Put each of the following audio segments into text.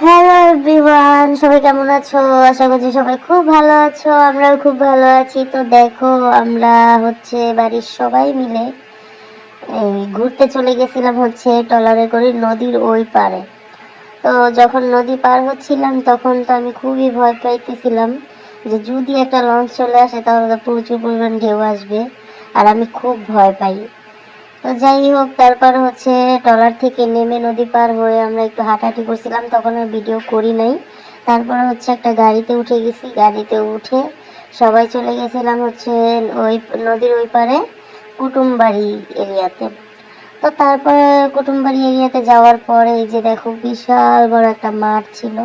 Hello everyone, সবাই কেমন আছো? আশা করছি সবাই খুব ভালো আছো। আমরাও খুব ভালো আছি। তো দেখো, আমরা বাড়ির সবাই মিলে এই ঘুরতে চলে গেছিলাম ট্রলারে করে নদীর ওই পারে। তো যখন নদী পার হচ্ছিলাম তখন তো আমি খুবই ভয় পাইতেছিলাম যে যদি একটা লঞ্চ চলে আসে তাহলে তো প্রচুর পরিমাণ ঢেউ আসবে, আর আমি খুব ভয় পাই। তো যাই হোক, তারপর ট্রলার থেকে নেমে নদী পার হয়ে আমরা একটু হাঁটাহাঁটি করছিলাম, তখন আর ভিডিও করি নাই। তারপর একটা গাড়িতে উঠে গেছি, গাড়িতে উঠে সবাই চলে গেছিলাম ওই নদীর ওই পারে কুটুমবাড়ি এরিয়াতে। তো তারপরে কুটুমবাড়ি এরিয়াতে যাওয়ার পরে এই যে দেখো, বিশাল বড় একটা মাঠ ছিল।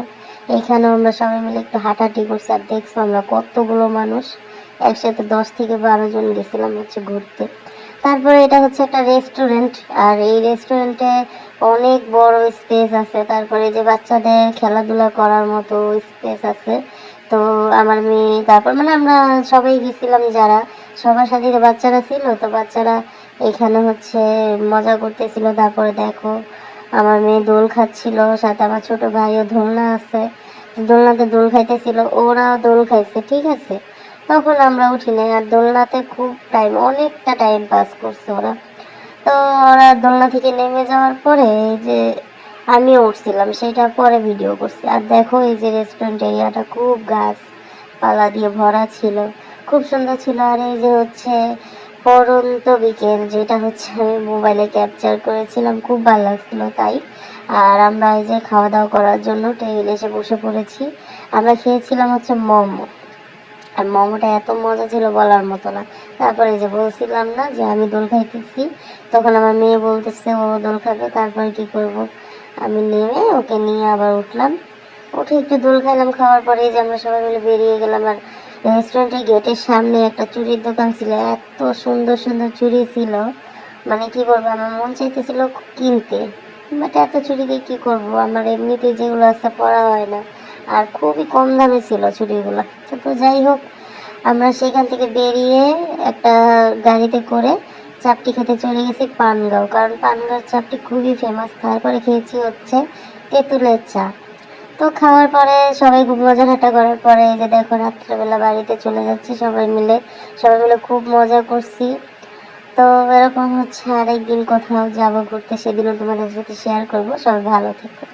এখানেও আমরা সবাই মিলে একটু হাঁটাহাঁটি করছি, আর দেখছো আমরা কতগুলো মানুষ একসাথে 10 থেকে 12 জন গেছিলাম ঘুরতে। তারপরে এটা একটা রেস্টুরেন্ট, আর এই রেস্টুরেন্টে অনেক বড় স্পেস আছে। তারপরে যে বাচ্চাদের খেলাধুলা করার মতো স্পেস আছে। তো আমার মেয়ে, তারপর আমরা সবাই গেছিলাম, যারা সবার সাথে যে বাচ্চারা ছিল, তো বাচ্চারা এখানে মজা করতেছিল। তারপরে দেখো, আমার মেয়ে দোল খাচ্ছিল, সাথে আমার ছোট ভাইও দোলনা আছে, দোলনাতে দোল খাইতেছিল, ওরাও দোল খাইছে, ঠিক আছে। তখন আমরা উঠি নাই, আর দোলনাতে খুব অনেকটা টাইম পাস করছে ওরা। তো ওরা দোলনা থেকে নেমে যাওয়ার পরে এই যে আমিও উঠছিলাম, সেটা পরে ভিডিও করছি। আর দেখো, এই যে রেস্টুরেন্ট এরিয়াটা খুব গাছপালা দিয়ে ভরা ছিল, খুব সুন্দর ছিল। আর এই যে পড়ন্ত বিকেল, যেটা আমি মোবাইলে ক্যাপচার করেছিলাম, খুব ভালো লাগছিল তাই। আর আমরা এই যে খাওয়া দাওয়া করার জন্য টেবিলে এসে বসে পড়েছি। আমরা খেয়েছিলাম মোমো, আর মোমোটা এত মজা ছিল বলার মতো না। তারপরে যে বলছিলাম না যে আমি দোল খাইতেছি, তখন আমার মেয়ে বলতেছে ও দোল খাবে। তারপরে কি করব, আমি নেমে ওকে নিয়ে আবার উঠলাম, উঠে একটু দোল খাইলাম। খাওয়ার পরে যে আমরা সবাই মিলে বেরিয়ে গেলাম। আর রেস্টুরেন্টের গেটের সামনে একটা চুড়ির দোকান ছিল, এত সুন্দর সুন্দর চুড়ি ছিল, কি বলবো, আমার মন চাইতেছিল কিনতে, বাট এত চুড়ি দিয়ে কি করবো, আমার এমনিতে যেগুলো আছে পরা হয় না, আর খুবই কম দামে ছিল চুড়িগুলো। তো যাই হোক, আমরা সেখান থেকে বেরিয়ে একটা গাড়িতে করে চাপটি খেতে চলে গেছি পানগাঁও, কারণ পানগাঁওর চাপটি খুবই ফেমাস। তারপরে খেয়েছি তেঁতুলের চা। তো খাওয়ার পরে সবাই খুব মজা ঠাট্টা করার পরে এই যে দেখো, রাত্রেবেলা বাড়িতে চলে যাচ্ছি সবাই মিলে খুব মজা করছি। তো এরকম আরেকদিন কোথাও যাবো ঘুরতে, সেদিনও তোমাদের সাথে শেয়ার করবো। সবাই ভালো থেকো।